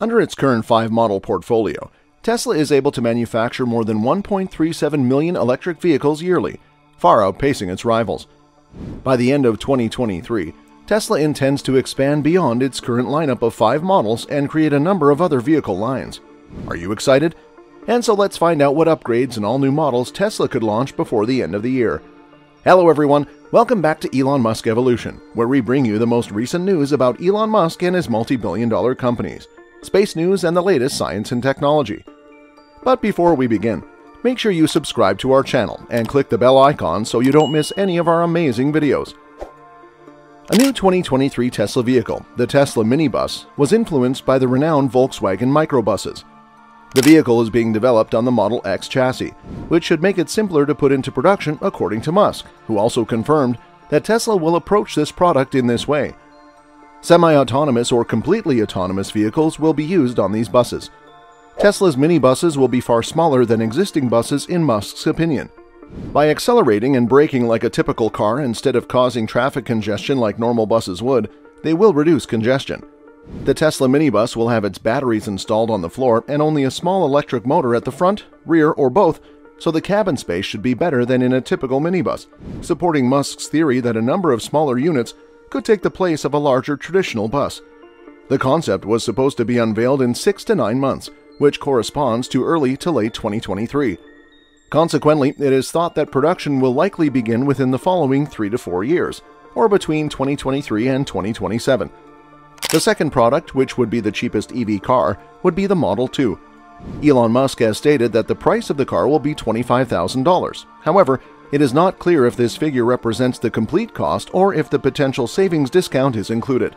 Under its current 5-model portfolio, Tesla is able to manufacture more than 1.37 million electric vehicles yearly, far outpacing its rivals. By the end of 2023, Tesla intends to expand beyond its current lineup of 5 models and create a number of other vehicle lines. Are you excited? And so let's find out what upgrades and all new models Tesla could launch before the end of the year. Hello everyone, welcome back to Elon Musk Evolution, where we bring you the most recent news about Elon Musk and his multi-billion-dollar companies, space news, and the latest science and technology. But before we begin, make sure you subscribe to our channel and click the bell icon so you don't miss any of our amazing videos. A new 2023 Tesla vehicle, the Tesla minibus, was influenced by the renowned Volkswagen microbuses. The vehicle is being developed on the Model X chassis, which should make it simpler to put into production according to Musk, who also confirmed that Tesla will approach this product in this way. Semi-autonomous or completely autonomous vehicles will be used on these buses. Tesla's minibuses will be far smaller than existing buses in Musk's opinion. By accelerating and braking like a typical car instead of causing traffic congestion like normal buses would, they will reduce congestion. The Tesla minibus will have its batteries installed on the floor and only a small electric motor at the front, rear, or both, so the cabin space should be better than in a typical minibus, supporting Musk's theory that a number of smaller units could take the place of a larger traditional bus. The concept was supposed to be unveiled in 6 to 9 months, which corresponds to early to late 2023. Consequently, it is thought that production will likely begin within the following 3 to 4 years, or between 2023 and 2027. The second product, which would be the cheapest EV car, would be the Model 2. Elon Musk has stated that the price of the car will be $25,000. However, it is not clear if this figure represents the complete cost or if the potential savings discount is included.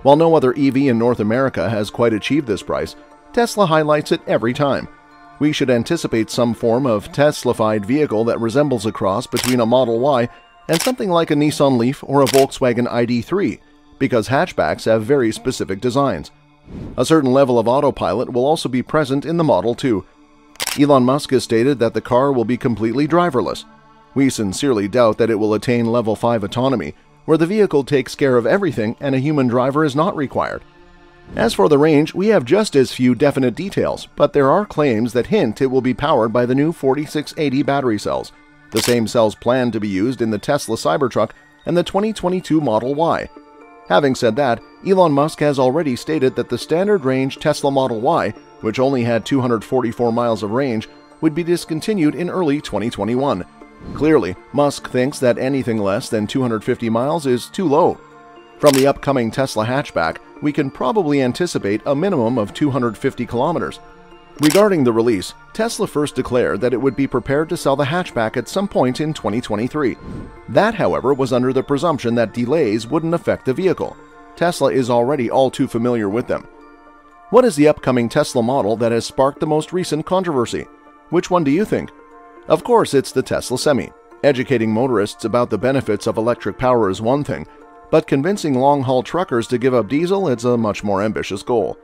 While no other EV in North America has quite achieved this price, Tesla highlights it every time. We should anticipate some form of Tesla-fied vehicle that resembles a cross between a Model Y and something like a Nissan Leaf or a Volkswagen ID.3, because hatchbacks have very specific designs. A certain level of autopilot will also be present in the Model 2. Elon Musk has stated that the car will be completely driverless. We sincerely doubt that it will attain Level 5 autonomy, where the vehicle takes care of everything and a human driver is not required. As for the range, we have just as few definite details, but there are claims that hint it will be powered by the new 4680 battery cells, the same cells planned to be used in the Tesla Cybertruck and the 2022 Model Y. Having said that, Elon Musk has already stated that the standard-range Tesla Model Y, which only had 244 miles of range, would be discontinued in early 2021. Clearly, Musk thinks that anything less than 250 miles is too low. From the upcoming Tesla hatchback, we can probably anticipate a minimum of 250 kilometers. Regarding the release, Tesla first declared that it would be prepared to sell the hatchback at some point in 2023. That, however, was under the presumption that delays wouldn't affect the vehicle. Tesla is already all too familiar with them. What is the upcoming Tesla model that has sparked the most recent controversy? Which one do you think? Of course, it's the Tesla Semi. Educating motorists about the benefits of electric power is one thing, but convincing long-haul truckers to give up diesel is a much more ambitious goal.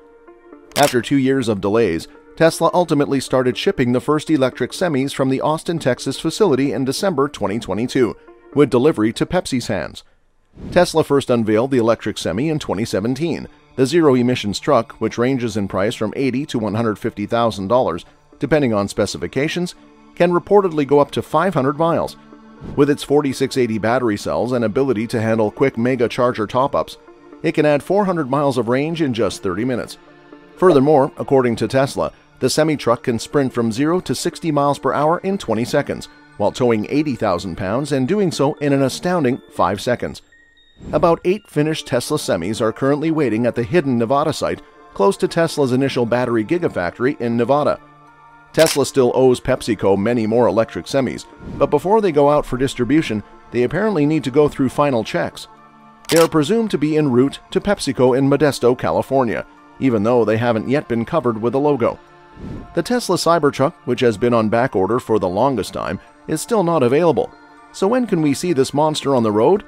After 2 years of delays, Tesla ultimately started shipping the first electric semis from the Austin, Texas facility in December 2022, with delivery to Pepsi's hands. Tesla first unveiled the electric semi in 2017. The zero-emissions truck, which ranges in price from $80,000 to $150,000, depending on specifications, can reportedly go up to 500 miles. With its 4680 battery cells and ability to handle quick mega charger top-ups, it can add 400 miles of range in just 30 minutes. Furthermore, according to Tesla, the semi-truck can sprint from 0 to 60 miles per hour in 20 seconds, while towing 80,000 pounds and doing so in an astounding 5 seconds. About 8 finished Tesla semis are currently waiting at the hidden Nevada site close to Tesla's initial battery gigafactory in Nevada. Tesla still owes PepsiCo many more electric semis, but before they go out for distribution, they apparently need to go through final checks. They are presumed to be en route to PepsiCo in Modesto, California, even though they haven't yet been covered with a logo. The Tesla Cybertruck, which has been on back order for the longest time, is still not available. So when can we see this monster on the road?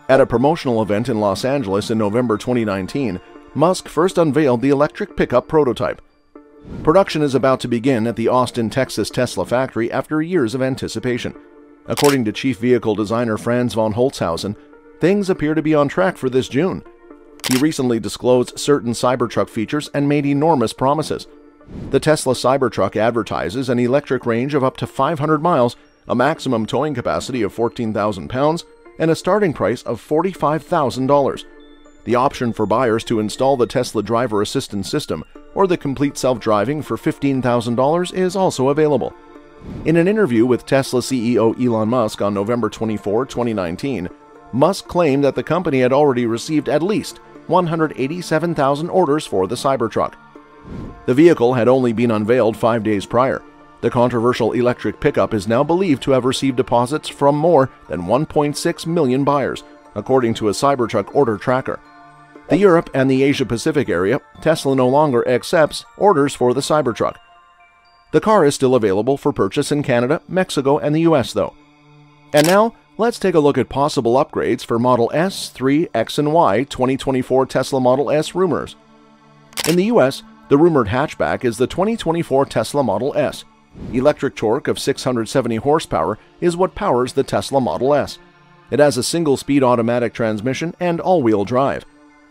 At a promotional event in Los Angeles in November 2019, Musk first unveiled the electric pickup prototype. Production is about to begin at the Austin, Texas Tesla factory after years of anticipation. According to chief vehicle designer Franz von Holzhausen, things appear to be on track for this June. He recently disclosed certain Cybertruck features and made enormous promises. The Tesla Cybertruck advertises an electric range of up to 500 miles, a maximum towing capacity of 14,000 pounds, and a starting price of $45,000. The option for buyers to install the Tesla driver assistance system or the complete self-driving for $15,000 is also available. In an interview with Tesla CEO Elon Musk on November 24, 2019, Musk claimed that the company had already received at least 187,000 orders for the Cybertruck. The vehicle had only been unveiled 5 days prior. The controversial electric pickup is now believed to have received deposits from more than 1.6 million buyers, according to a Cybertruck order tracker. The Europe and the Asia-Pacific area, Tesla no longer accepts orders for the Cybertruck. The car is still available for purchase in Canada, Mexico, and the US, though. And now, let's take a look at possible upgrades for Model S, 3, X, and Y 2024 Tesla Model S rumors. In the US, the rumored hatchback is the 2024 Tesla Model S. Electric torque of 670 horsepower is what powers the Tesla Model S. It has a single-speed automatic transmission and all-wheel drive.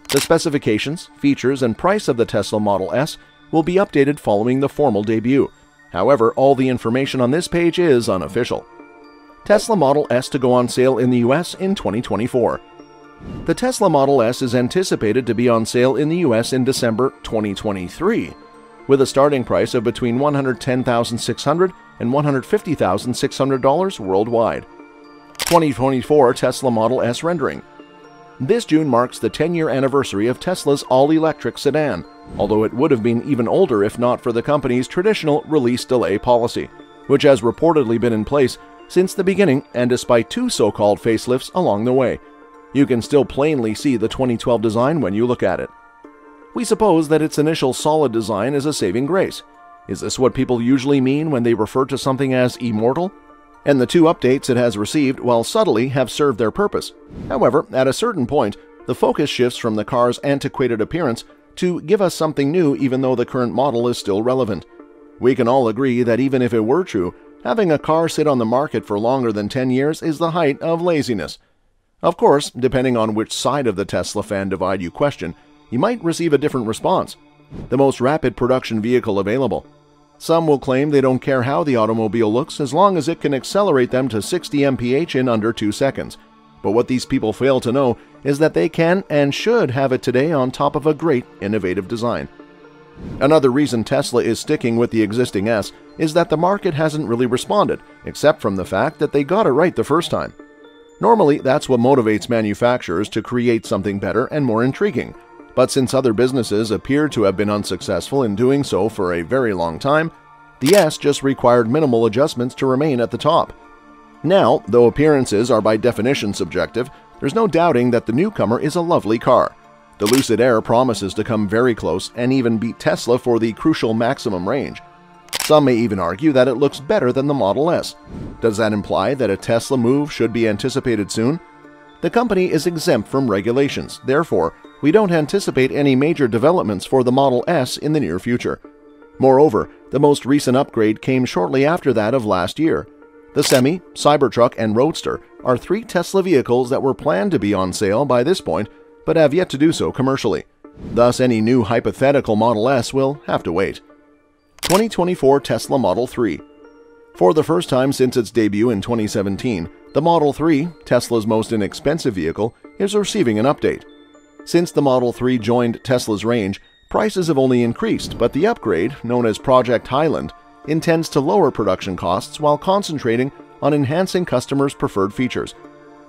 The specifications, features, and price of the Tesla Model S will be updated following the formal debut. However, all the information on this page is unofficial. Tesla Model S to go on sale in the US in 2024. The Tesla Model S is anticipated to be on sale in the US in December 2023, with a starting price of between $110,600 and $150,600 worldwide. 2024 Tesla Model S rendering. This June marks the 10-year anniversary of Tesla's all-electric sedan, although it would have been even older if not for the company's traditional release delay policy, which has reportedly been in place since the beginning and despite 2 so-called facelifts along the way. You can still plainly see the 2012 design when you look at it. We suppose that its initial solid design is a saving grace. Is this what people usually mean when they refer to something as immortal? And the 2 updates it has received, while subtly, have served their purpose. However, at a certain point, the focus shifts from the car's antiquated appearance to give us something new even though the current model is still relevant. We can all agree that even if it were true, having a car sit on the market for longer than 10 years is the height of laziness. Of course, depending on which side of the Tesla fan divide you question, you might receive a different response. The most rapid production vehicle available. Some will claim they don't care how the automobile looks as long as it can accelerate them to 60 mph in under 2 seconds. But what these people fail to know is that they can and should have it today on top of a great, innovative design. Another reason Tesla is sticking with the existing S is that the market hasn't really responded, except from the fact that they got it right the first time. Normally, that's what motivates manufacturers to create something better and more intriguing. But since other businesses appear to have been unsuccessful in doing so for a very long time, the S just required minimal adjustments to remain at the top. Now, though appearances are by definition subjective, there's no doubting that the newcomer is a lovely car. The Lucid Air promises to come very close and even beat Tesla for the crucial maximum range. Some may even argue that it looks better than the Model S. Does that imply that a Tesla move should be anticipated soon? The company is exempt from regulations, therefore, we don't anticipate any major developments for the Model S in the near future. Moreover, the most recent upgrade came shortly after that of last year. The Semi, Cybertruck, and Roadster are 3 Tesla vehicles that were planned to be on sale by this point, but have yet to do so commercially. Thus, any new hypothetical Model S will have to wait. 2024 Tesla Model 3. For the first time since its debut in 2017, the Model 3, Tesla's most inexpensive vehicle, is receiving an update. Since the Model 3 joined Tesla's range, prices have only increased, but the upgrade, known as Project Highland, intends to lower production costs while concentrating on enhancing customers' preferred features.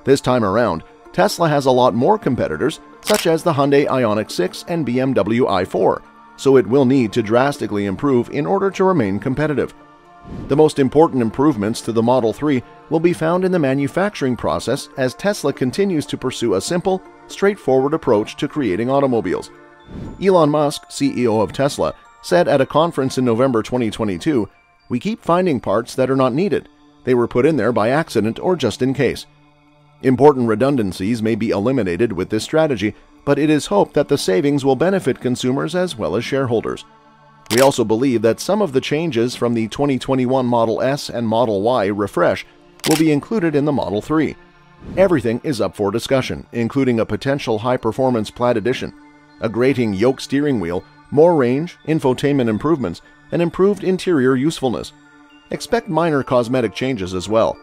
This time around, Tesla has a lot more competitors, such as the Hyundai Ioniq 6 and BMW i4, so it will need to drastically improve in order to remain competitive. The most important improvements to the Model 3 will be found in the manufacturing process as Tesla continues to pursue a simple, straightforward approach to creating automobiles. Elon Musk, CEO of Tesla, said at a conference in November 2022, "We keep finding parts that are not needed. They were put in there by accident or just in case." Important redundancies may be eliminated with this strategy, but it is hoped that the savings will benefit consumers as well as shareholders. We also believe that some of the changes from the 2021 Model S and Model Y refresh will be included in the Model 3. Everything is up for discussion, including a potential high-performance Plaid edition, a grating yoke steering wheel, more range, infotainment improvements, and improved interior usefulness. Expect minor cosmetic changes as well.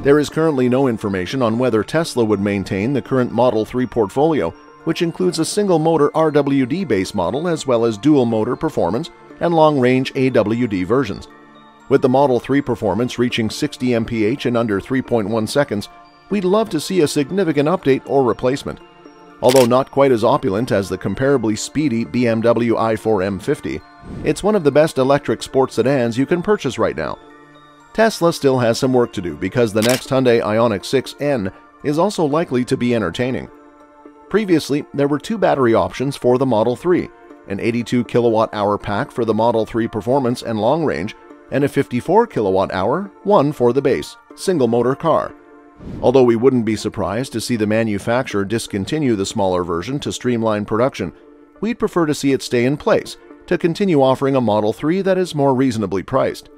There is currently no information on whether Tesla would maintain the current Model 3 portfolio, which includes a single-motor RWD base model as well as dual-motor performance and long-range AWD versions. With the Model 3 performance reaching 60 mph in under 3.1 seconds, we'd love to see a significant update or replacement. Although not quite as opulent as the comparably speedy BMW i4 M50, it's one of the best electric sports sedans you can purchase right now. Tesla still has some work to do because the next Hyundai Ioniq 6N is also likely to be entertaining. Previously, there were two battery options for the Model 3, an 82 kWh pack for the Model 3 Performance and Long Range, and a 54 kWh one for the base, single-motor car. Although we wouldn't be surprised to see the manufacturer discontinue the smaller version to streamline production, we'd prefer to see it stay in place to continue offering a Model 3 that is more reasonably priced.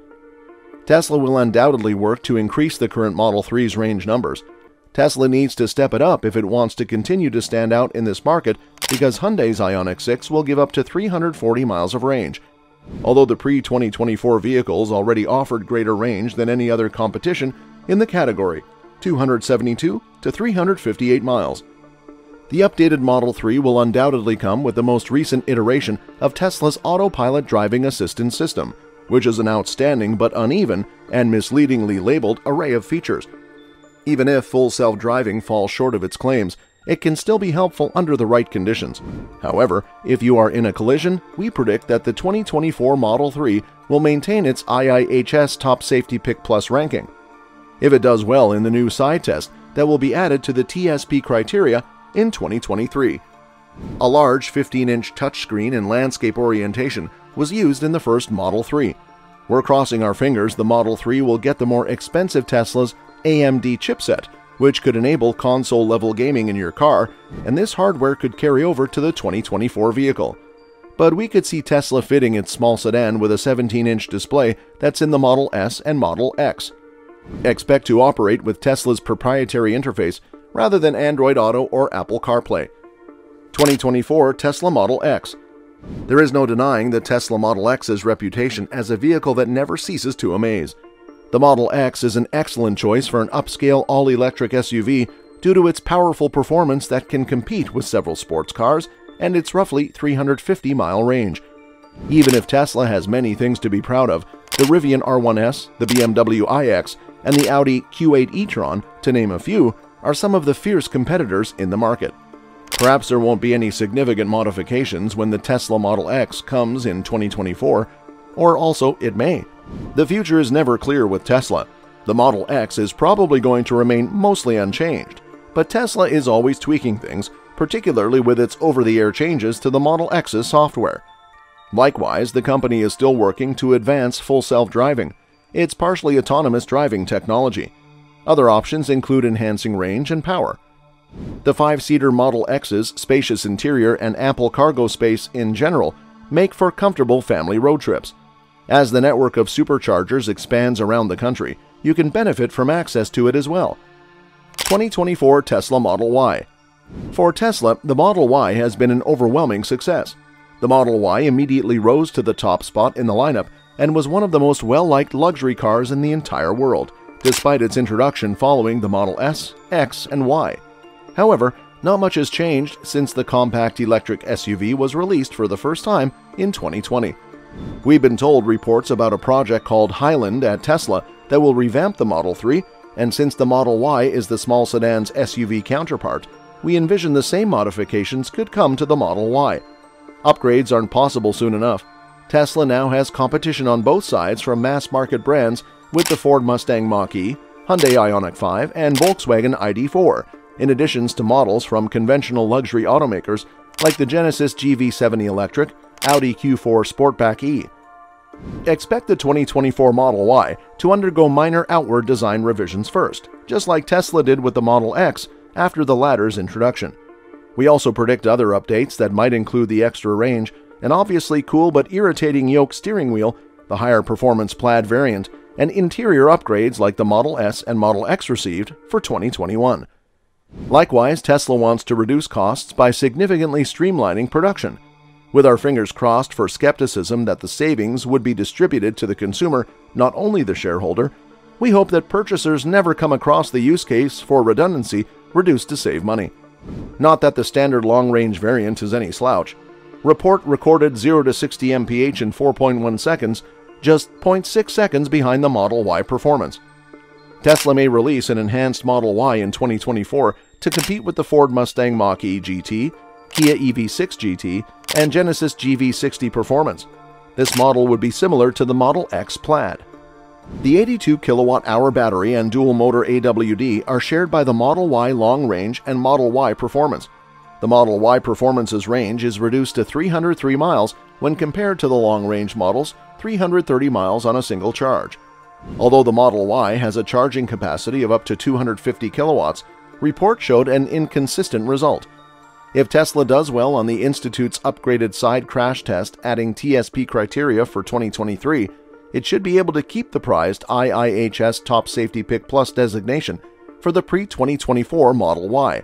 Tesla will undoubtedly work to increase the current Model 3's range numbers. Tesla needs to step it up if it wants to continue to stand out in this market because Hyundai's Ioniq 6 will give up to 340 miles of range. Although the pre-2024 vehicles already offered greater range than any other competition in the category, 272 to 358 miles. The updated Model 3 will undoubtedly come with the most recent iteration of Tesla's autopilot driving assistance system, which is an outstanding but uneven and misleadingly labeled array of features. Even if full self-driving falls short of its claims, it can still be helpful under the right conditions. However, if you are in a collision, we predict that the 2024 Model 3 will maintain its IIHS Top Safety Pick Plus ranking. If it does well in the new side test that will be added to the TSP criteria in 2023. A large 15-inch touchscreen and landscape orientation was used in the first Model 3. We're crossing our fingers the Model 3 will get the more expensive Tesla's AMD chipset, which could enable console-level gaming in your car, and this hardware could carry over to the 2024 vehicle. But we could see Tesla fitting its small sedan with a 17-inch display that's in the Model S and Model X. Expect to operate with Tesla's proprietary interface rather than Android Auto or Apple CarPlay. 2024 Tesla Model X. There is no denying the Tesla Model X's reputation as a vehicle that never ceases to amaze. The Model X is an excellent choice for an upscale all-electric SUV due to its powerful performance that can compete with several sports cars and its roughly 350-mile range. Even if Tesla has many things to be proud of, the Rivian R1S, the BMW iX, and the Audi Q8 e-tron, to name a few, are some of the fierce competitors in the market. Perhaps there won't be any significant modifications when the Tesla Model X comes in 2024, or also it may. The future is never clear with Tesla. The Model X is probably going to remain mostly unchanged, but Tesla is always tweaking things, particularly with its over-the-air changes to the Model X's software. Likewise, the company is still working to advance full self-driving, its partially autonomous driving technology. Other options include enhancing range and power. The 5-seater Model X's spacious interior and ample cargo space in general make for comfortable family road trips. As the network of superchargers expands around the country, you can benefit from access to it as well. 2024 Tesla Model Y. For Tesla, the Model Y has been an overwhelming success. The Model Y immediately rose to the top spot in the lineup and was one of the most well-liked luxury cars in the entire world, despite its introduction following the Model S, X, and Y. However, not much has changed since the compact electric SUV was released for the first time in 2020. We've been told reports about a project called Highland at Tesla that will revamp the Model 3, and since the Model Y is the small sedan's SUV counterpart, we envision the same modifications could come to the Model Y. Upgrades aren't possible soon enough. Tesla now has competition on both sides from mass-market brands with the Ford Mustang Mach-E, Hyundai Ioniq 5, and Volkswagen ID4, in addition to models from conventional luxury automakers like the Genesis GV70 Electric, Audi Q4 Sportback E. Expect the 2024 Model Y to undergo minor outward design revisions first, just like Tesla did with the Model X after the latter's introduction. We also predict other updates that might include the extra range, an obviously cool but irritating yoke steering wheel, the higher performance Plaid variant, and interior upgrades like the Model S and Model X received for 2021. Likewise, Tesla wants to reduce costs by significantly streamlining production. With our fingers crossed for skepticism that the savings would be distributed to the consumer, not only the shareholder, we hope that purchasers never come across the use case for redundancy reduced to save money. Not that the standard long-range variant is any slouch. Report recorded 0 to 60 mph in 4.1 seconds, just 0.6 seconds behind the Model Y performance. Tesla may release an enhanced Model Y in 2024 to compete with the Ford Mustang Mach-E GT, Kia EV6 GT, and Genesis GV60 performance. This model would be similar to the Model X Plaid. The 82 kWh battery and dual-motor AWD are shared by the Model Y Long Range and Model Y Performance. The Model Y Performance's range is reduced to 303 miles when compared to the long-range model's 330 miles on a single charge. Although the Model Y has a charging capacity of up to 250 kilowatts, reports showed an inconsistent result. If Tesla does well on the Institute's upgraded side crash test adding TSP criteria for 2023, it should be able to keep the prized IIHS Top Safety Pick Plus designation for the pre-2024 Model Y.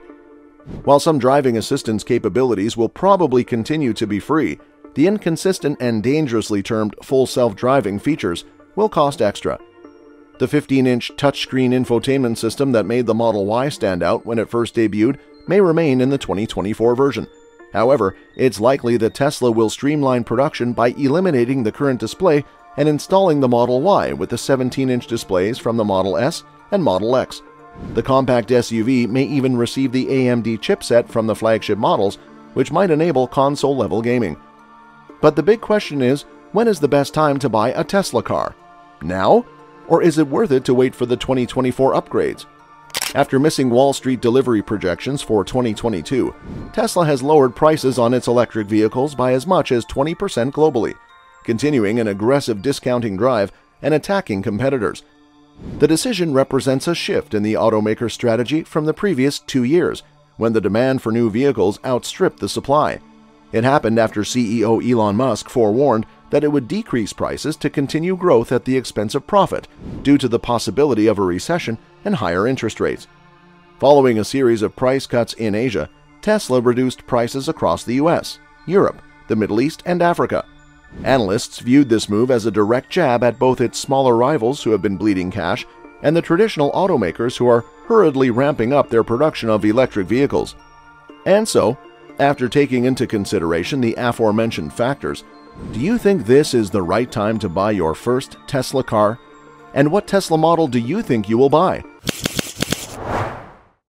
While some driving assistance capabilities will probably continue to be free, the inconsistent and dangerously termed full self-driving features will cost extra. The 15-inch touchscreen infotainment system that made the Model Y stand out when it first debuted may remain in the 2024 version. However, it's likely that Tesla will streamline production by eliminating the current display and installing the Model Y with the 17-inch displays from the Model S and Model X. The compact SUV may even receive the AMD chipset from the flagship models, which might enable console-level gaming. But the big question is, when is the best time to buy a Tesla car? Now? Or is it worth it to wait for the 2024 upgrades? After missing Wall Street delivery projections for 2022, Tesla has lowered prices on its electric vehicles by as much as 20% globally, continuing an aggressive discounting drive and attacking competitors. The decision represents a shift in the automaker's strategy from the previous 2 years, when the demand for new vehicles outstripped the supply. It happened after CEO Elon Musk forewarned that it would decrease prices to continue growth at the expense of profit due to the possibility of a recession and higher interest rates. Following a series of price cuts in Asia, Tesla reduced prices across the US, Europe, the Middle East, and Africa. Analysts viewed this move as a direct jab at both its smaller rivals who have been bleeding cash and the traditional automakers who are hurriedly ramping up their production of electric vehicles. And so, after taking into consideration the aforementioned factors, do you think this is the right time to buy your first Tesla car? And what Tesla model do you think you will buy?